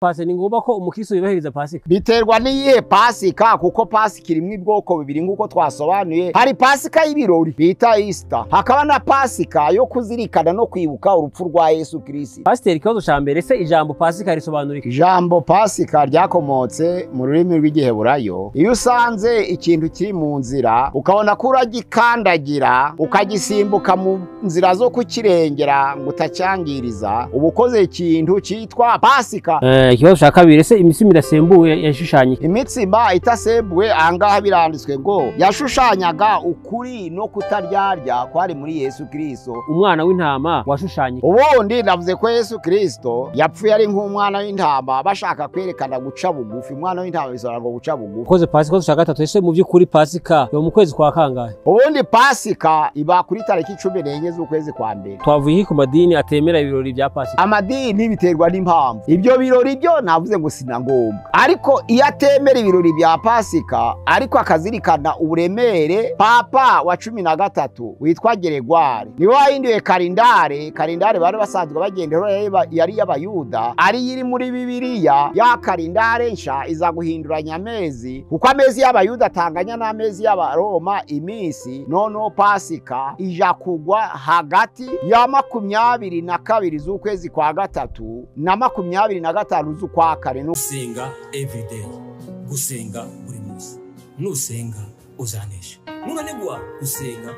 Pase ni ngombwa ko umukristo yubahiriza Pasika. Biterwa n'iyihe Pasika, kuko Pasika irimo ubwoko bibiri nk'uko twasobanuye. Hari Pasika y'ibirori bita Easter, hakaba na Pasika yo kuzirikana no kwibuka urupfu rwa Yesu Kristo. Pasiteri, ikibazo ca mbere, se ijambo Pasika risobanura iki? Ijambo Pasika ryakomotse mu rurimi rw'Igiheburayo. Iyo usanze ikintu kiri mu nzira ukabona ko uragikandagira ukagisimbuka mu nzira zo kukirengera ngo utacyangiriza, uba ukoze ikintu cyitwa Pasika. Ikibazo ca kabiri, se imitsima idasembuwe yashushanyije? Imitsima itasembuwe ahangaha biranditswe ngo yashushanyaga ukuri no kutaryarya kwari muri Yesu Kristo, umwana w'intama washushanyije. Ubundi navuze ko Yesu Kristo yapfuye ari nk'umwana w'intama bashaka kwerekana guca bugufi. Umwana w'intama bisobanura ngo guca bugufi. Ukoze Pasika ca gatatu, ese mu by'ukuri Pasika yo mu kwezi kwa kangahe? Ubundi Pasika iba kuri tariki 14 z'ukwezi kwa mbere. Twavuye ku madini atemera ibirori bya Pasika. Amadini biterwa n'impamvu. Ibyo birori byo navuze ngo sina ngombwa, ariko iyo atemera ibirori bya Pasika ariko akazirikana uburemere, Papa wa 13 witwa Geregwari niwe wahinduye kalendare bari basanzwe bagendera yari y'Abayuda, ari yiri muri Bibiliya. Ya kalendare nsha iza guhinduranya amezi, kuko amezi y'Abayuda atanganya n'amezi y'Abaroma iminsi. Noneho Pasika ija kugwa hagati ya 22 z'ukwezi kwa gatatu na 25 z'ukwa kane. Gusenga everyday, gusenga buri munsi. Nusenga uzanesha, nunanigwa gusenga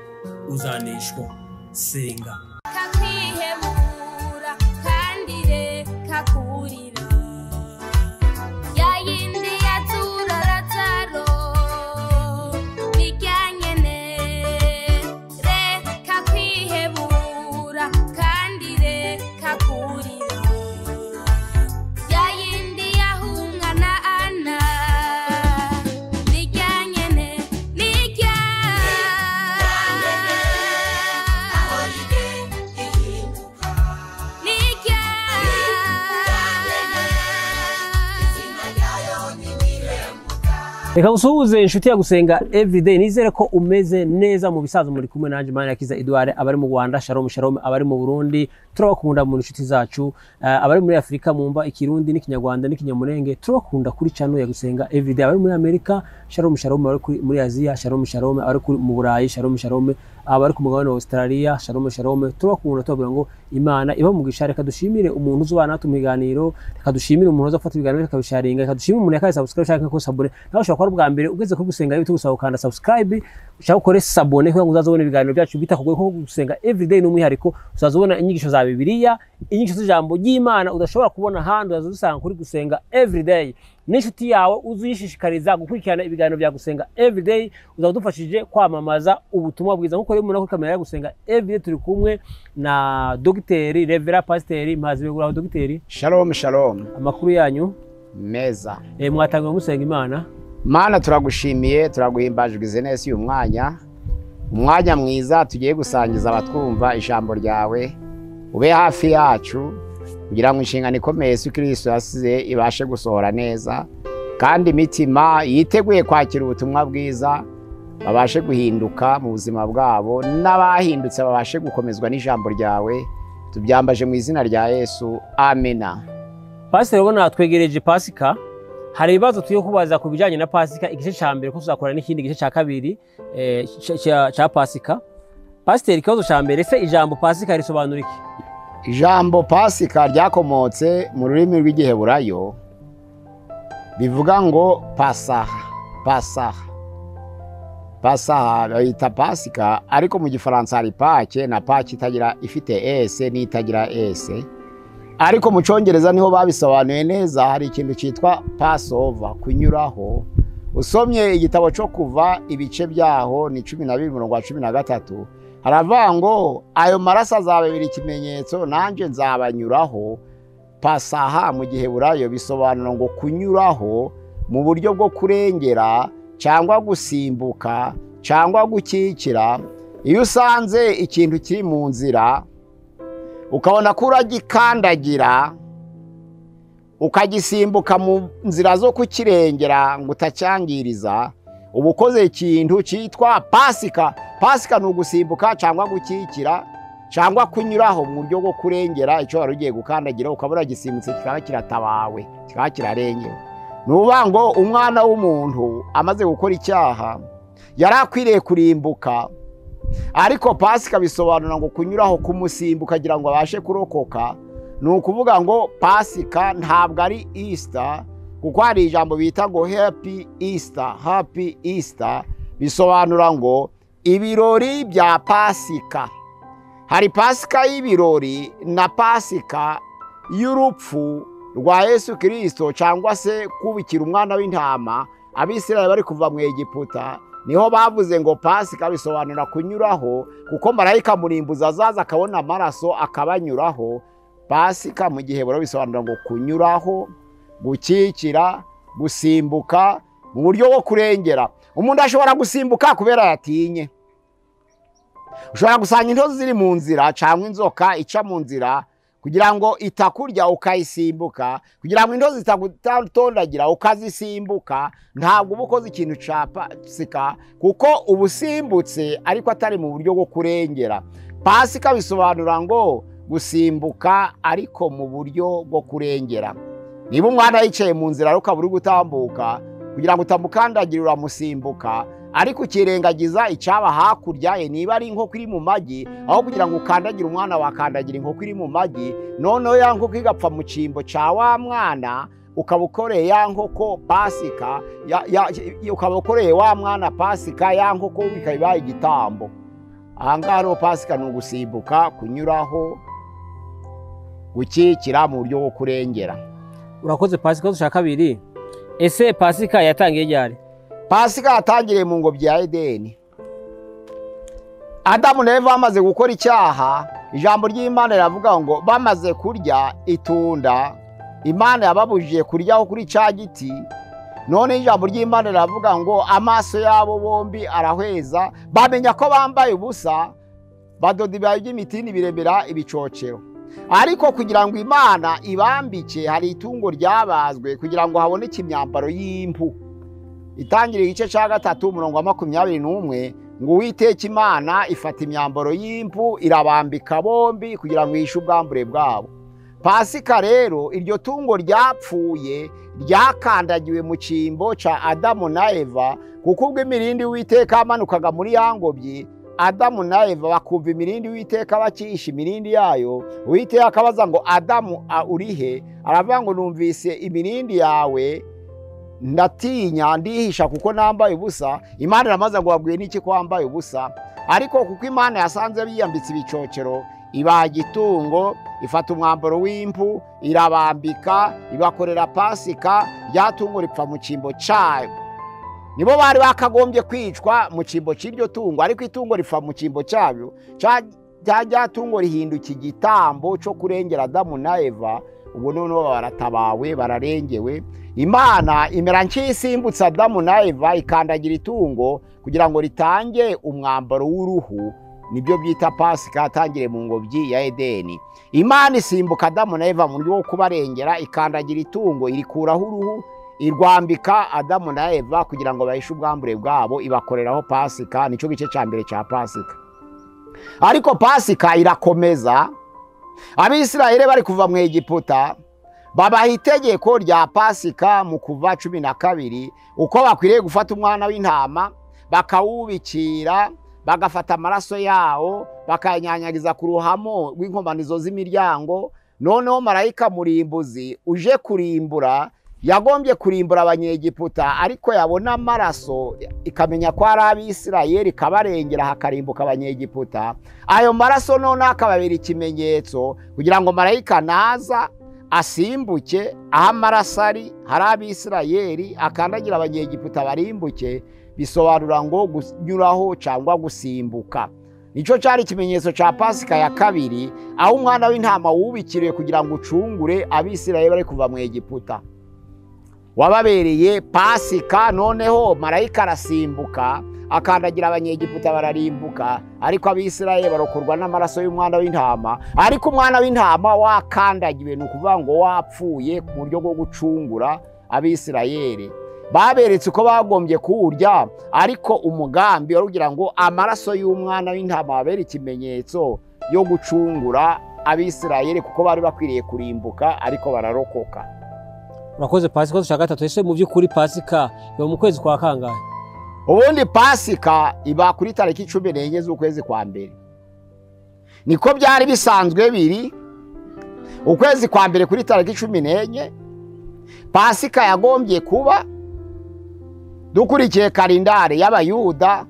uzaneshwa. Senga kakwihebura kandi reka kurira, yayindi yatura rataro bijyanyene. Reka kwihebura kandi reka kurira, yayindi yahungana ana bijyanyene nijya. Reka gusuhuze inshuti ya Gusenga Everyday, nizere ko umeze neza. Mu bisazo muri kumwe nanje Manirakiza Edouard, abari mu Rwanda shalom shalom, abari mu Burundi turabakunda mu inshuti zacu, abari muri Afrika mumva ikirundi n'ikinyarwanda n'ikinyamurenge turabakunda kuri channel ya Gusenga Everyday, abari muri Amerika shalom shalom, abari muri Aziya shalom shalom, abari mu Burayi shalom shalom, abari ku mugabane wa Australia shalom shalom. Turabakunda tubabwira ngo Imana iba mu gishare. Reka dushimire umuntu uzobana natwe mu biganiro, reka dushimire umuntu uzafata ibiganiro akabisharinga, reka dushimire umuntu yakaye subscribe cyangwa ko sabone. Naho ushobora bwa mbere ugeze ko Gusenga y'ibiti gusaba ukanda subscribe cyangwa ukore sabone kugira ngo uzazobone ibiganiro byacu bitakugoye. Ko Gusenga Everyday n'umwihariko uzazobona inyigisho za Bibiliya, inyigisho z'ijambo ry'Imana udashobora kubona handi, uzazusanga kuri Gusenga Everyday. N'inshuti yawe uzishishikariza gukurikirana ibiganiro bya Gusenga Everyday, uzadufashije kwamamaza ubutumwa bwiza. Nkuko rero muna kuri kamera ya Gusenga Everyday turi kumwe na Dogiteri Revera Pasiteri Mpazibegura. Dogiteri, shalom shalom, amakuru yanyu meza. Mwatangiye gusenga Imana. Mana turagushimiye, turaguhimbajwe neza uyu umwanya mwiza tugiye gusangiza abatwumva ijambo ryawe. Ube hafi yacu kugira ngo inshingano ikomeye Yesu Kristo yasize ibashe gusohora neza, kandi imitima yiteguye kwakira ubutumwa bwiza babashe guhinduka mu buzima bwabo, n'abahindutse babashe gukomezwa n'ijambo ryawe. Tubyambaje mu izina rya Yesu, amena. Pasiteri, ubona twegereje Pasika, hari ibibazo tugiye kubaza ku bijyanye na Pasika. Igice cya mbere ko tuzakora n'ikindi gice cya kabiri cya Pasika. Pasiteri, ikibazo cya mbere, se ijambo Pasika risobanura iki? Ijambo Pasika ryakomotse mu rurimi rw'Igiheburayo, bivuga ngo Pasaha. Pasaha bayita Pasika, ariko mu Gifaransa hari Pake na Pake itagira ifite S n'itagira S. Ariko mu Cyongereza niho babisobanuye neza. Hari ikintu cyitwa Passover, kunyuraho. Usomye igitabo cyo Kuva ibice byaho ni 12:13, haravuga ngo ayo maraso azababera ikimenyetso, nanjye nzabanyuraho. Pasaha mu Giheburayo bisobanura ngo kunyuraho mu buryo bwo kurengera cyangwa gusimbuka cyangwa gukikira. Iyo usanze ikintu kiri mu nzira ukabona ko uragikandagira ukagisimbuka mu nzira zo kukirengera ngo utacyangiriza, uba ukoze ikintu cyitwa Pasika. Pasika ni ugusimbuka cyangwa gukikira cyangwa kunyuraho mu buryo bwo kurengera icyo wari ugiye gukandagira ukabura gisimbutse kikaba kiratabawe kikaba kirarengewe. Ni ukuvuga ngo umwana w'umuntu amaze gukora icyaha yari akwiriye kurimbuka, ariko Pasika bisobanura ngo kunyuraho kumusimbuka kugira ngo abashe kurokoka. Ni ukuvuga ngo Pasika ntabwo ari Easter, kuko hari ijambo bita ngo Happy Easter. Happy Easter bisobanura ngo ibirori bya Pasika. Hari Pasika y'ibirori na Pasika y'urupfu rwa Yesu Kristo, cyangwa se kubikira umwana w'intama Abisirayeli bari kuva mu Egiputa. Niho bavuze ngo Pasika bisobanura kunyuraho, kuko marayika murimbuza azaza akabona amaraso akabanyuraho. Pasika mu gihe baro bisobanura ngo kunyuraho, gukikira, gusimbuka mu buryo bwo kurengera. Umuntu ashobora gusimbuka kubera yatinye. Ushobora gusanga intozi ziri mu nzira cyangwa inzoka ica mu nzira kugira ngo itakurya ukayisimbuka, kugira ngo intozi zitagutondagira ukazisimbuka. Ntabwo uba ukoze ikintu cya Pasika, kuko uba usimbutse ariko atari mu buryo bwo kurengera. Pasika bisobanura ngo gusimbuka ariko mu buryo bwo kurengera. Niba umwana yicaye mu nzira ariko aburi gutambuka, kugira ngo utamukandagire uramusimbuka, ariko ukirengagiza icyaba hakurya ye. Niba ari inkoko iri mu magi, aho kugira ngo ukandagire umwana wakandagira inkoko iri mu magi, noneho ya nkoko igapfa mu cyimbo cya wa mwana, ukaba ukoreye ya nkoko Pasika, ukaba ukoreye wa mwana Pasika, ya nkoko bikaba ibaye igitambo. Aha ngaha rero Pasika ni ugusimbuka, kunyuraho, gukikira mu buryo bwo kurengera. Urakoze. Pasika cya kabiri, ese Pasika yatangiye ryari? Pasika yatangiriye mu ngobyi ya Edeni. Adamu na Eva bamaze gukora icyaha, ijambo ry'Imana riravuga ngo bamaze kurya itunda Imana yababujije kuryaho kuri cya giti. None ijambo ry'Imana riravuga ngo amaso yabo bombi arahweza, bamenya ko bambaye ubusa, badoda ibibabi by'imitini biremera ibicocero. Ariko kugira ngo Imana ibambike, hari itungo ryabazwe kugira ngo haboneke imyambaro y'impu. Itangirira igice cya 3:21 ngo Uwiteka Imana ifata imyambaro y'impu irabambika bombi kugira ngo yishe ubwambure bwabo. Pasika rero iryo tungo ryapfuye ryakandagiwe mu cyimbo cya Adamu na Eva, kuko ubwo imirindi Uwiteka amanukaga muri ya ngobyi, Adamu na Eva bakumva imirindi Uwiteka bakisha imirindi yayo. Uwiteka akabaza ngo Adamu urihe? Aravuga ngo numvise imirindi yawe, ndatinya ndihisha kuko nambaye ubusa. Imana iramaze ngo wabwiye n'iki ko wambaye ubusa? Ariko kuko Imana yasanze biyambitse ibicocero, ibaga itungo, ifata umwambaro w'impu irabambika, ibakorera Pasika, rya tungo ripfa mu cyimbo cyayo. Nibo bari bakagombye kwicwa mu cyimbo cy'iryo tungo, ariko itungo ripfa mu cyimbo cyabyo. Rya tungo rihinduka igitambo cyo kurengera Adamu na Eva. Ubu noneho baratabawe, bararengewe. Imana imera nk'isimbutse Adamu na Eva, ikandagira itungo kugira ngo ritange umwambaro w'uruhu. Nibyo byita Pasika yatangiriye mu ngobyi ya Edeni. Imana isimbuka Adamu na Eva mu buryo bwo kubarengera, ikandagira itungo irikuraho uruhu, irwambika Adamu na Eva kugira ngo bahishe ubwambure bwabo, ibakoreraho Pasika. Nicyo gice cya mbere cya Pasika. Ariko Pasika irakomeza. Abisirayeli bari kuva mu Egiputa, babaha itegeko rya Pasika mu Kuva 12, uko bakwiriye gufata umwana w'intama bakawubikira, bagafata amaraso yawo bakanyanyagiza ku ruhamo rw'inkomanizo z'imiryango. Noneho marayika murimbuzi uje kurimbura yagombye kurimbura abanyegiputa, ariko yabona amaraso ikamenya ko ari Abisirayeli, kabarengera hakarimbuka abanyegiputa. Ayo maraso none akababera ikimenyetso kugira ngo marayika naza asimbuke aho amaraso ari, hari Abisirayeli, akandagira abanyegiputa barimbuke. Bisobanura ngo kunyuraho cyangwa gusimbuka. Nicyo cyari ikimenyetso cya Pasika ya kabiri, aho umwana w'intama wubikiriye kugira ngo ucungure Abisirayeli bari kuva mu Egiputa. Wababereye Pasika. Noneho marayika arasimbuka akandagira abanyegiputa bararimbuka, ariko Abisirayeli barokorwa n'amaraso y'umwana w'intama. Ariko umwana w'intama wakandagiwe, ni ukuvuga ngo wapfuye mu buryo bwo gucungura Abisirayeli. Baberetse uko bagombye kuwurya, ariko umugambi wari kugira ngo amaraso y'umwana w'intama abere ikimenyetso yo gucungura abisirayeli kuko bari bakwiriye kurimbuka ariko bararokoka. Urakoze Pasika cya gatatu. Ese mu by'ukuri Pasika iba mu kwezi kwa kangahe? Ubundi Pasika iba kuri tariki 14 z'ukwezi kwa mbere. Niko byari bisanzwe biri. Ukwezi kwa mbere kuri tariki 14 Pasika yagombye kuba dukurikiye kalendari y'abayuda.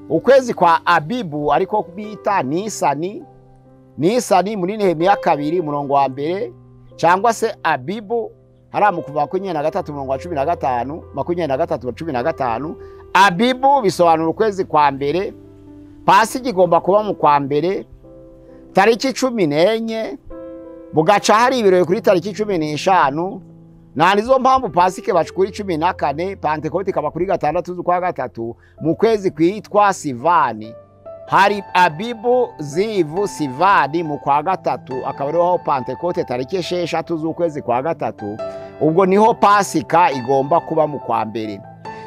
Ukwezi kwa Abibu ariko bita Nisani muri Nehemiya 2:1 cyangwa se Abibu haramu kuva 23:15 23:15. Abibu bisobanura ukwezi kwa mbere. Pasika igomba kuba mu kwa mbere tariki 14, bugaca hari ibirori kuri tariki 15. Na nizo mpamvu Pasika bacu kuri 14, Pentekote kaba kuri 6 z'ukwa gatatu mu kwezi kwitwa Sivani. Hari Abibu, Zivu, Sivani mu kwa gatatu, akaba ariho Pentekote tariki 6 z'ukwezi kwa gatatu. Ubwo niho Pasika igomba kuba mu kwa mbere.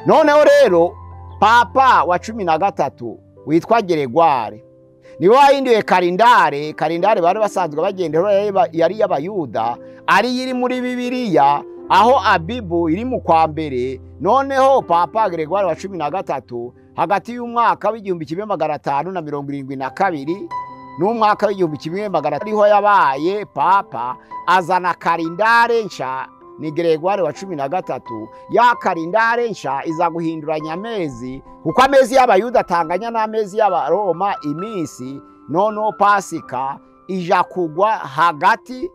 Noneho rero Papa wa 13 witwa Geregware niwe wahinduye kalendari bari basanzwe bagendera yari y'abayuda, ari iri muri Bibiliya, aho Abibu iri mu kwa mbere. Noneho Papa Geregware wa 13 hagati y'umwaka w'1572 n'umwaka w'1500 ariho yabaye Papa, azana kalendari nsha. Ni Geregware wa 13. Ya kalendari nsha iza guhinduranya amezi kuko amezi y'abayuda atanganya n'amezi y'abaroma iminsi. Noneho Pasika ija kugwa hagati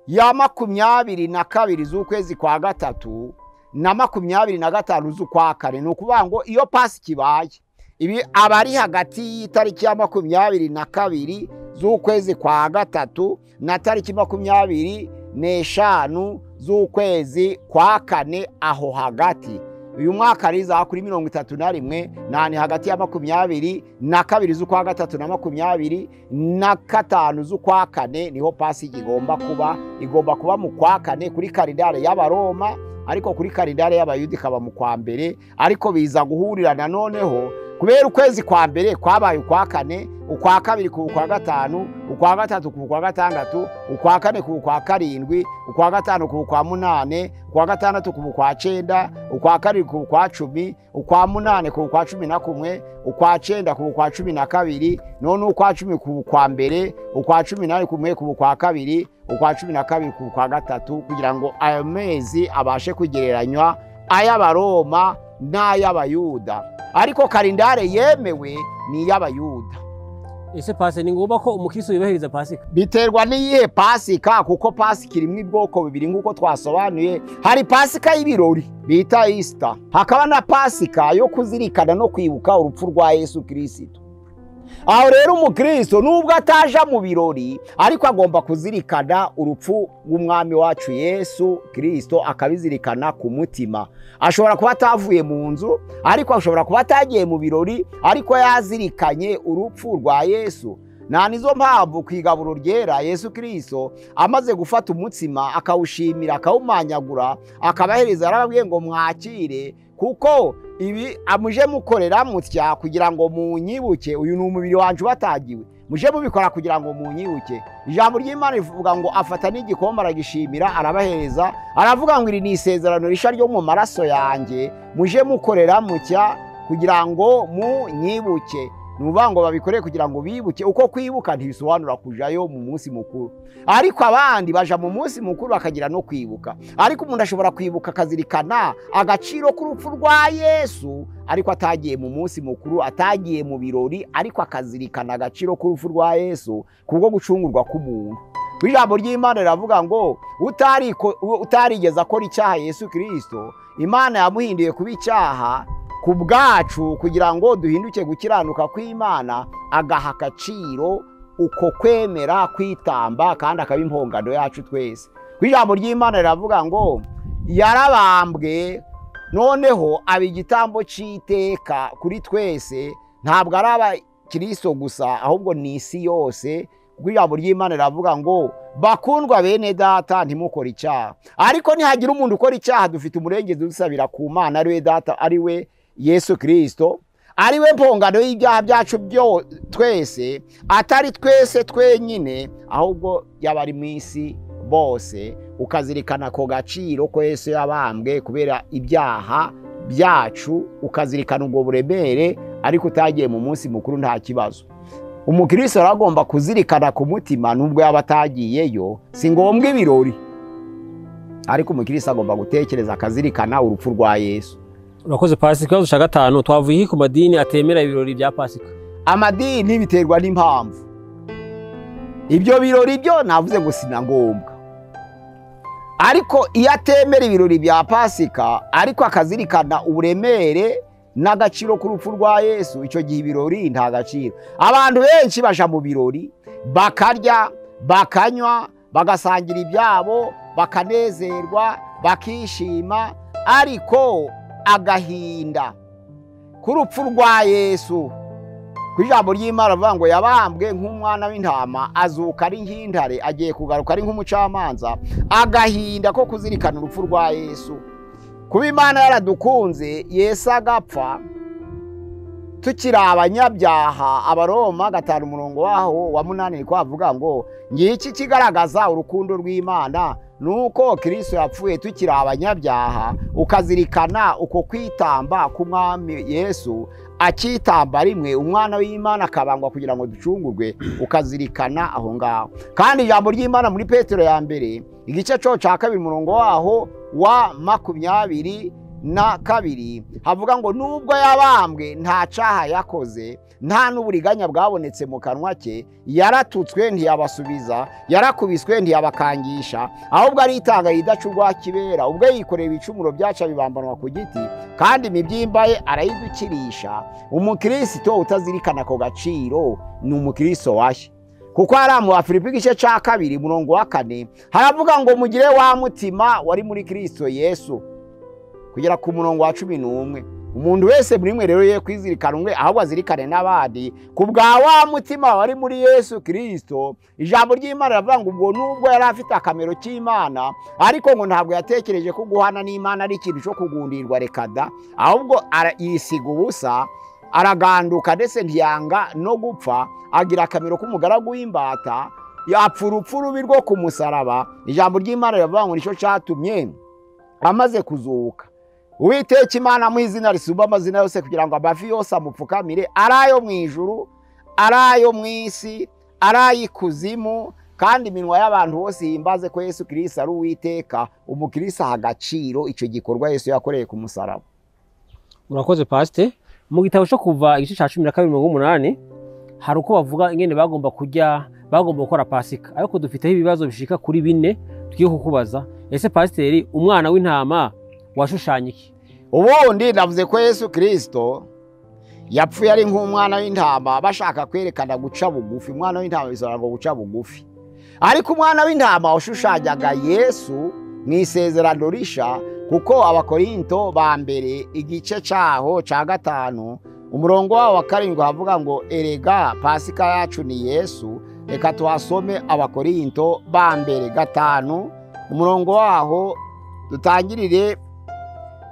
ya 22 z'ukwezi kwa gatatu na 25 z'ukwa kane. Ni ukuvuga ngo iyo Pasika ibaye ibi abari hagati y'itariki ya 22 z'ukwezi kwa gatatu na tariki 25 z'ukwezi kwa kane, aho hagati uyu mwaka riza kuri 31 nani hagati ya 22 z'ukwa gatatu na 25 z'ukwa kane niho Pasika igomba kuba mu kwa kane kuri kalendari y'abaroma, ariko kuri kalendari y'abayuda ikaba mu kwa mbere. Ariko biza guhurirana noneho kubera ukwezi kwa mbere kwabaye ukwa kane, ukwa kabiri ku kwa gatanu, ukwa gatatu ku kwa gatandatu, ukwa kane ku kwa karindwi, ukwa gatanu ku kwa munane, ukwa gatandatu ku kwa 9, ukwa karindwi ku kwa 10, ukwa munane ku kwa 11, ukwa 9 ku kwa 12, none ukwa 10 ku kwa mbere, ukwa 18 ku kwa kabiri, ukwa 12 ku kwa gatatu, kugira ngo ayo mezi abashe kugereranywa ay'abaroma n'ay'abayuda. Ariko kalendari yemewe ni y'abayuda. Ese Pasika ni ngombwa ko umukristo yubahiriza Pasika? Biterwa n'iyihe Pasika, kuko Pasika irimo ubwoko bibiri nk'uko twasobanuye. Hari Pasika y'ibirori bita Easter, hakaba na Pasika yo kuzirikana no kwibuka urupfu rwa Yesu Kristo. Aho rero umukristo nubwo ataja mu birori ariko agomba kuzirikana urupfu rw'umwami wacu Yesu Kristo, akabizirikana ku mutima. Ashobora kuba atavuye mu nzu, ariko ashobora kuba atagiye mu birori, ariko yazirikanye urupfu rwa Yesu. Na nizo mpamvu kwigaburo ryera Yesu Kristo amaze gufata umutsima akawushimira akawumanyagura akabahereza, arababwiye ngo mwakire kuko ibi amuje mukorera mutya kugira ngo munyibuke, uyu ni umubiri wanje batagiwe, muje mubikora kugira ngo munyibuke. Ijambo ry'Imana rivuga ngo afata n'igikombe aragishimira arabahereza, aravuga ngo iri ni isezerano risha ryo mu maraso yanjye, muje mukorera mutya kugira ngo munyibuke. Nuvuga ngo babikoreye kugira ngo bibuke. Uko kwibuka ntibisobanura kujayo mu munsi mukuru, ariko abandi baja mu munsi mukuru bakagira no kwibuka. Ariko umuntu ashobora kwibuka akazirikana agaciro k'urupfu rwa Yesu, ariko atagiye mu munsi mukuru, atagiye mu birori, ariko akazirikana agaciro k'urupfu rwa Yesu kubwo gucungurwa k'umuntu. Ijambo ry'Imana riravuga ngo utarigeze akora icyaha Yesu Kristo, Imana yamuhinduye kuba icyaha ku bwacu kugira ngo duhinduke gukiranuka kw'Imana, agaha agaciro uko kwemera kwitamba, kandi akaba impongano yacu twese. Ijambo ry'Imana riravuga ngo yarabambwe, noneho aba igitambo cy'iteka kuri twese, ntabwo ari abakristo gusa ahubwo ni isi yose. Ijambo ry'Imana riravuga ngo bakundwa bene data ntimukore icyaha, ariko nihagira umuntu ukora icyaha dufite umurengezi dusabira ku Mana, ari we data, ari we Yesu Kristo. ari we mpongano y'ibyaha byacu byo twese, atari twese twenyine ahubwo y'abari mu isi bose, ukazirikana ko gaciro ko Yesu yabambwe kubera ibyaha byacu, ukazirikana ubwo buremere, ariko utagiye mu munsi mukuru nta kibazo. Umukristo aragomba kuzirikana ku mutima nubwo yaba atagiyeyo, si ngombwa ibirori, ariko umukristo agomba gutekereza akazirikana urupfu rwa Yesu. Urakoze Pasika. Ikibazo cya gatanu, twavuye ku madini atemera ibirori bya Pasika. Amadini biterwa n'impamvu. Ibyo birori byo navuze ngo sina ngombwa, ariko iyo atemera ibirori bya Pasika ariko akazirikana uburemere n'agaciro k'urupfu rwa Yesu, icyo gihe ibirori nta gaciro. Abantu benshi baja mu birori bakarya bakanywa bagasangira ibyabo bakanezerwa bakishima, ariko agahinda k'urupfu rwa Yesu. Ku ijambo ry'Imana bavuga ngo yabambwe nk'umwana w'intama, azuka ari nk'intare, agiye kugaruka ari nk'umucamanza. Agahinda ko kuzirikana urupfu rwa Yesu. Kuba Imana yaradukunze Yesu agapfa tukiri abanyabyaha, Abaroma 5 umurongo waho wa 8 niko avuga ngo ngiki kigaragaza urukundo rw'Imana, nuko Kristo yapfuye tukiri abanyabyaha, ukazirikana uko kwitamba k'umwami Yesu, akitamba rimwe umwana w'Imana akabangwa kugira ngo ducungurwe, ukazirikana aho ngaho. Kandi ijambo ry'Imana muri Petero ya mbere igice cyo cya 2 umurongo waho wa 22 havuga ngo nubwo yabambwe nta caha yakoze, nta n'uburiganya bwabonetse mu kanwa ke, yaratutswe ntiyabasubiza, yarakubiswe ntiyabakangisha, ahubwo aritanga yidacurwa kibera, ubwo yikoreye ibicumuro byaca bibambanwa ku giti, kandi imibyimba ye arayidukirisha. Umukristo utazirikana ko gaciro ni umukristo washye. Kuko hari mu Filipi igice cya 2 umurongo wa 4 haravuga ngo mugire wa mutima wari muri Kristo Yesu, kugera ku murongo wa 11. Umuntu wese muri mwe rero ye kwizirikana umwe, ahubwo azirikane n'abandi ku bwa wa mutima wari muri Yesu Kristo. Ijambo ry'Imana ravuga ngo ubwo nubwo yari afite akamero k'Imana, ariko ngo ntabwo yatekereje ko guhana n'Imana ari ikintu cyo kugundirwa rekada, ahubwo yisiga ubusa, araganduka ndetse ntiyanga no gupfa, agira akamero k'umugaragu w'imbata, yapfa urupfu rubi rwo ku musaraba. Ijambo ry'Imana ravuga ngo nicyo cyatumye amaze kuzuka Uwiteka Imana mu izina risumba amazina yose, kugira ngo amavi yose amupfukamire, arayo mu ijuru, arayo mu isi, arayi kuzimu, kandi iminwa y'abantu bose himbaze ko Yesu Kristo ari Uwiteka. Umukristo aha agaciro icyo gikorwa Yesu yakoreye ku musaraba. Urakoze Pastor. Mu gitabo cyo kuva igice cya 12:8 hari uko bavuga ingene bagomba gukora Pasika, ariko dufiteho ibibazo bishika kuri 4 tugiye kukubaza. Ese Pastor, umwana w'intama washushanya iki? Ubundi navuze ko Yesu Kristo yapfuye ari nk'umwana w'intama, bashaka kwerekana guca bugufi. Umwana w'intama bisobanura ngo guca bugufi, ariko umwana w'intama washushanyaga Yesu mu isezerano risha, kuko Abakorinto ba mbere igice cyaho cya 5 umurongo waho wa 7 havuga ngo erega Pasika yacu ni Yesu. Reka tuhasome Abakorinto ba mbere 5 umurongo waho dutangirire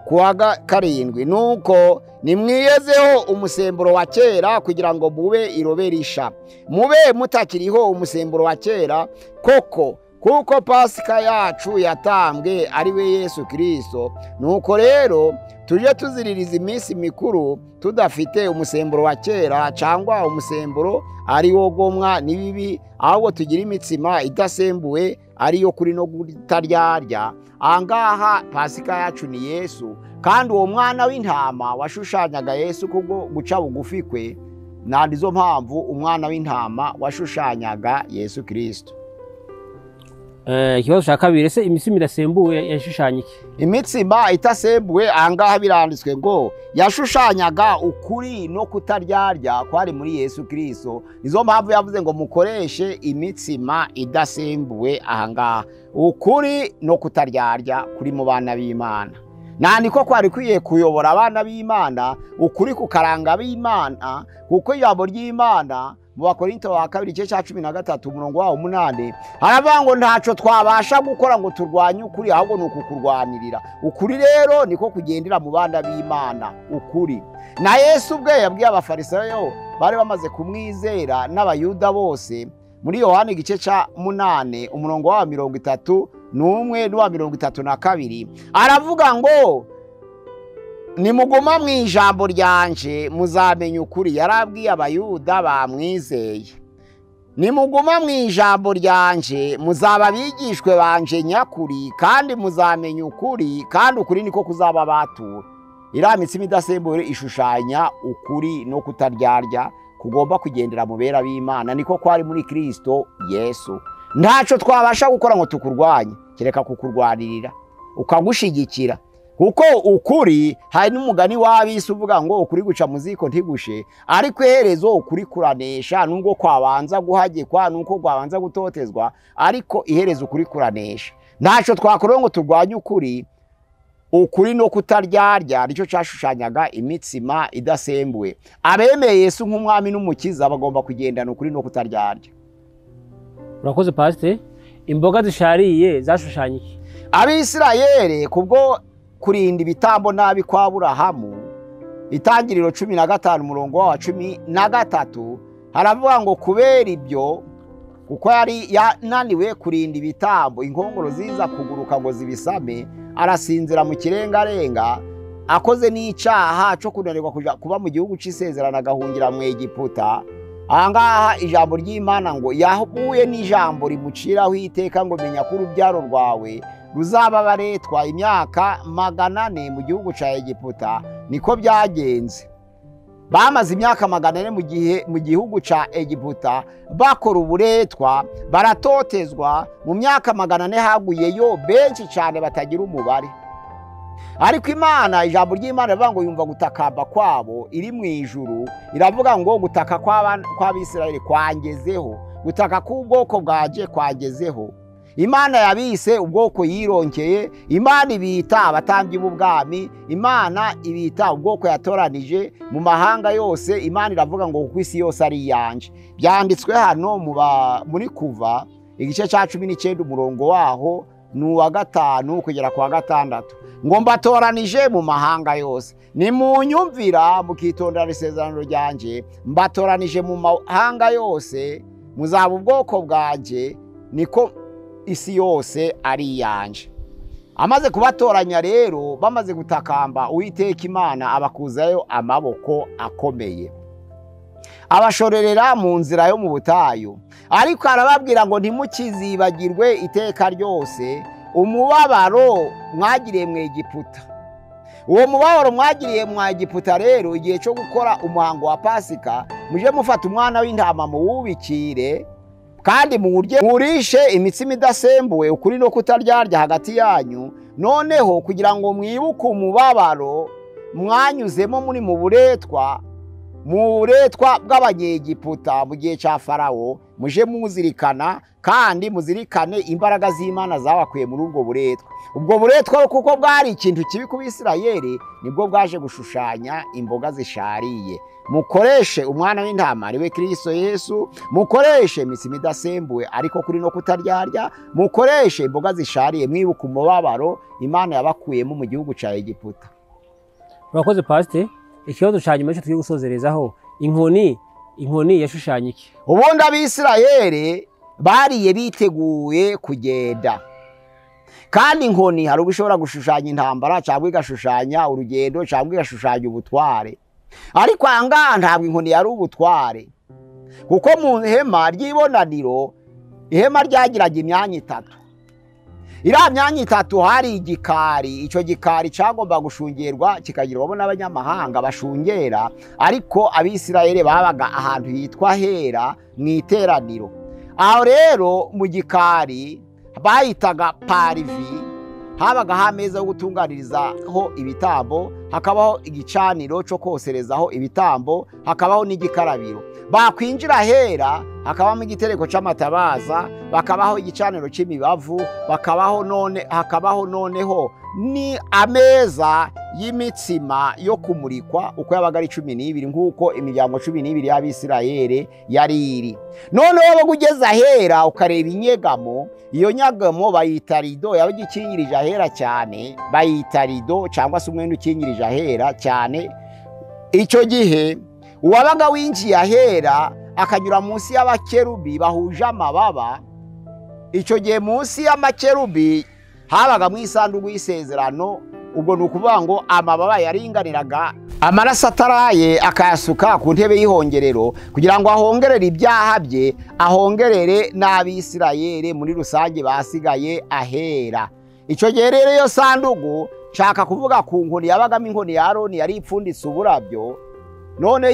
kuwa 7. Nuko nimwiyezeho umusemburo wa kera kugira ngo mube irobe risha, mube mutakiriho umusemburo wa kera koko, kuko Pasika yacu yatambwe ari we Yesu Kristo. Nuko rero tuje tuziririza iminsi mikuru tudafite umusemburo wa kera cyangwa umusemburo ari wo gomwa n'ibibi, ahubwo tugira imitsima idasembuwe ariyo kuri no gutaryarya. Angaha Pasika yacu ni Yesu, kandi uwo mwana w'intama washushanyaga Yesu kubwo guca bugufi kwe, nandizo mpamvu umwana w'intama washushanyaga Yesu Kristo. Ikibazo cya 2, ese imitsima idasembuwe yashushanya iki? Imitsima itasembuwe angaha biranditswe ngo yashushanyaga ukuri no kutaryarya kwari muri Yesu Kristo. Nizo mpamvu yavuze ngo mukoreshe imitsima idasembuwe ahangaha, ukuri no kutaryarya kuri mu bana b'Imana. Niko kwari kwiye kuyobora abana b'Imana, ukuri kukaranga b'Imana, kuko ijambo ry'Imana mu Bakorinto wa kabiri igice cya 13 umurongo wa 8 haravuga ngo ntaco twabasha gukora ngo turwanye ukuri, ahubwo ni ukukurwanirira. Ukuri rero niko kugendera mu bana b'Imana, ukuri. Na Yesu ubwe yabwiye abafarisayo bari bamaze kumwizera n'abayuda bose muri Yohana igice cya 8 umurongo wa 31 n'uwa 32 aravuga ngo nimuguma mu ijambo ryanje muzamenya ukuri. Yarabwiye abayuda bamwizeye, nimuguma mu ijambo ryanje muzaba bigishwe banje nyakuri, kandi muzamenya ukuri, kandi ukuri niko kuzaba batura. Iriya mitsima idasembuwe ishushanya ukuri no kutaryarya kugomba kugendera mu bera b'Imana, niko kwari muri Kristo Yesu. Ntaco twabasha gukora ngo tukurwanye, kereka kukurwanirira ukagushigikira, kuko ukuri hari n'umugani w'abisi uvuga ngo ukuri guca muziko ntigushe, ariko iherezo ukuri kuranesha. Nubwo kwabanza guhagekwa nuko kwabanza gutotezwa, ariko iherezo ukuri kuranesha. Ntaco twakora ngo turwanye ukuri. Ukuri no kutaryarya nicyo cyashushanyaga imitsima idasembuwe. Abemeye Yesu nk'umwami n'umukiza bagomba kugendana ukuri no kutaryarya. Urakoze Pastor. Imboga zishariye zashushanya iki? Abisirayeli kubwo kurinda ibitambo nabi kwa Aburahamu, Itangiriro 15 umurongo wa 13 haravuga ngo kubera ibyo, kuko yari yananiwe kurinda ibitambo, inkongoro ziza kuguruka ngo zibisame, arasinzira mu kirengarenga, akoze n'icaha cyo kunanirwa kuba mu gihugu c'isezerano agahungira mu Egiputa. Ahangaha ijambo ry'Imana ngo yahuye n'ijambo rimuciraho iteka ngo menya ko urubyaro rwawe ruzaba baretwa imyaka 400 mu gihugu ca Egiputa. Niko byagenze. Bamaze imyaka 400 mu gihugu ca Egiputa bakora uburetwa, baratotezwa. Mu myaka 400 haguyeyo benshi cyane batagira umubare. Ariko Imana, ijambo ry'Imana rivuga ngo yumva gutakamba kwabo iri mu ijuru. Iravuga ngo gutaka kw'Abisirayeli kwangezeho, gutaka k'ubwoko bwaje kwangezeho. Imana yabise ubwoko yironkeye, Imana ibita abatambyi b'ubwami, Imana ibita ubwoko yatoranije mu mahanga yose. Imana iravuga ngo ku isi yose ari yanje. Byanditswe hano muri Kuva igice cya 19 umurongo waho n'uwa 5 kugera kwa 6 ngo mbatoranije mu mahanga yose. Ni mu nyumvira mukitondera isezerano ryanje, mbatoranije mu mahanga yose, muzaba ubwoko bwanje, niko isi yose ari yanje. Amaze kubatoranya rero, bamaze gutakamba, Uwiteka Imana abakuzayo amaboko akomeye, abashorerera mu nzira yo mu butayu. Ariko arababwira ngo ntimukizibagirwe iteka ryose umubabaro mwagiriye mu Egiputa. Uwo mubabaro mwagiriye mu Egiputa rero, igihe cyo gukora umuhango wa Pasika, muje mufata umwana w'intama muwubikire, kandi murishe imitsima idasembuwe, ukuri no kutaryarya hagati yanyu. Noneho kugira ngo mwibuke umubabaro mwanyuzemo muri mu buretwa bw'Abanyegiputa mu gihe cya Farawo, muje muzirikana kandi muzirikane imbaraga z'Imana zabakuye muri ubwo buretwa. Ubwo buretwa kuko bwari ikintu kibi ku Bisirayeli, nibwo bwaje gushushanya imboga zishariye. Mukoreshe umwana w'intama ariwe Kristo Yesu, mukoreshe imitsima idasembuwe ariko kuri no kutaryarya, mukoreshe imboga zishariye, mwibuka umubabaro Imana yabakuyemo mu gihugu ca Egiputa. Urakoze Pastor. Ikibazo ca nyuma cyo tugiye gusozerezaho, inkoni yashushanya iki? Ubundi Abisirayeli bariye biteguye kugenda, kandi inkoni hari ubishobora gushushanya intambara, cyangwa igashushanya urugendo, cyangwa igashushanya ubutware. Ariko ahangaha ntabwo inkoni yari ubutware, kuko mu ihema ry'ibonaniro, ihema ryagiraga imyanya 3. Iriya myanya 3 hari igikari. Icyo gikari cyagomba gushungerwa kikagirwamo n'abanyamahanga bashungera, ariko Abisirayeli babaga ahantu hitwa hera mu iteraniro. Aho rero mu gikari bayitaga parivi, habaga hameza yo gutunganirizaho ibitambo, hakabaho igicaniro cyo koserezaho ibitambo, hakabaho n'igikarabiro. Bakwinjira hera, hakabamo igitereko c'amatabaza, bakabaho igicaniro c'imibavu, hakabaho noneho ni ameza y'imitsima yo kumurikwa uko yabaga ari 12 nk'uko imiryango 12 y'Abisirayeli yari iri. Noneho wabaga ugeze ahera ukareba inyegamo, iyo nyagamo bayita rido, yabaga ikingirije ahera cyane, bayita rido cyangwa se umwenda ukingirije ahera cyane. Icyo gihe uwabaga winjiye ahera akanyura munsi y'abakerubi bahuje amababa, icyo gihe munsi y'amakerubi habaga mu isanduku y'isezerano. Ubwo ni ukuvuga ngo amababa yaringaniraga, amaraso ataraye akayasuka ku ntebe y'ihongerero kugira ngo ahongerere ibyaha bye, ahongerere n'Abisirayeli muri rusange basigaye ahera. Icyo gihe rero iyo sanduku nshaka kuvuga ku nkoni yabagamo inkoni ya Aroni yari ipfunditse uburabyo. None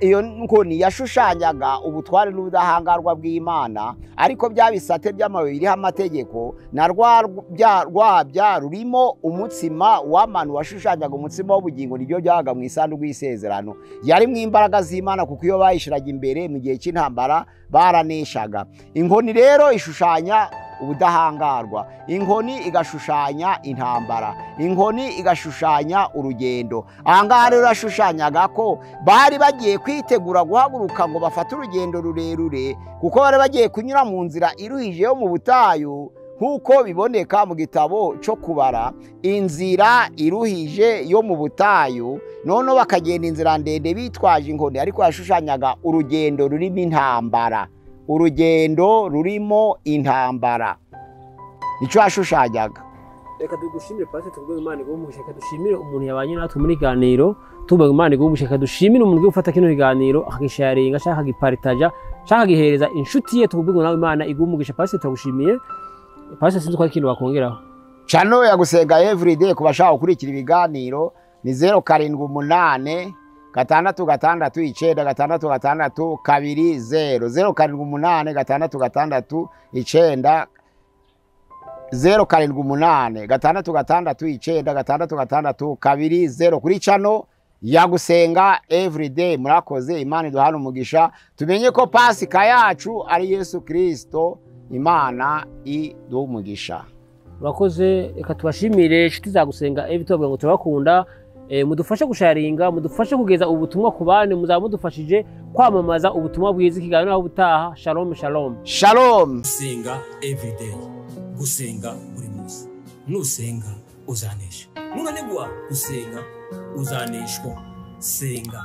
iyo nkoni yashushanyaga ubutware n'ubudahangarwa bw'Imana, ariko bya bisate by'amabuye biriho amategeko na rwabya rurimo umutsima w'amanu washushanyaga umutsima w'ubugingo, nibyo byabaga mu isanduku y'isezerano. Yari mu imbaraga z'Imana kuko iyo bayishiraga imbere mu gihe cy'intambara baraneshaga. Inkoni rero ishushanya ubudahangarwa, inkoni igashushanya intambara, inkoni igashushanya urugendo. Ahangaha rero yashushanyaga ko bari bagiye kwitegura guhaguruka ngo bafate urugendo rurerure, kuko bari bagiye kunyura mu nzira iruhije yo mu butayu, nk'uko biboneka mu gitabo cyo kubara, inzira iruhije yo mu butayu. Noneho bakagenda inzira ndende bitwaje inkoni, ariko yashushanyaga urugendo rurimo intambara, urugendo rurimo intambara, nicyo yashushanyaga. Reka tugushimire Pastor, tuvuge Imana igumugisha, reka dushimire umuntu yabanye natwe muri ganiro, tuvuge Imana igumugisha, reka dushimire umuntu ugiye gufata kino kiganiro akagisharinga, ashaka giparitaja, ashaka gihereza inshuti ye, tuvuge nawe Imana igumugisha. Pastor, turagushimiye. Pastor, sinzi ko ari ikintu bakongeraho. Channel ya Gusenga Everyday kubashaka gukurikira ibiganiro ni 078 666 9 666 20 078 666 9 078 666 9 666 kuri channel ya Gusenga Everyday. Murakoze, Imana iduhana umugisha, tumenye ko Pasika yacu ari Yesu Kristo. Imana iduha umugisha. Urakoze, reka tubashimire inshuti za Gusenga Everyday, tuvuga ngo turabakunda. Mudufashe gusharinga, mudufashe kugeza ubutumwa ku bandi, muzaba mudufashije kwamamaza ubutumwa bwiza. Ikiganiro aho ubutaha. Shalom shalom shalom. Gusenga everyday, gusenga buri munsi. Nusenga uzanesha, nunanigwa gusenga uzaneshwa. Senga.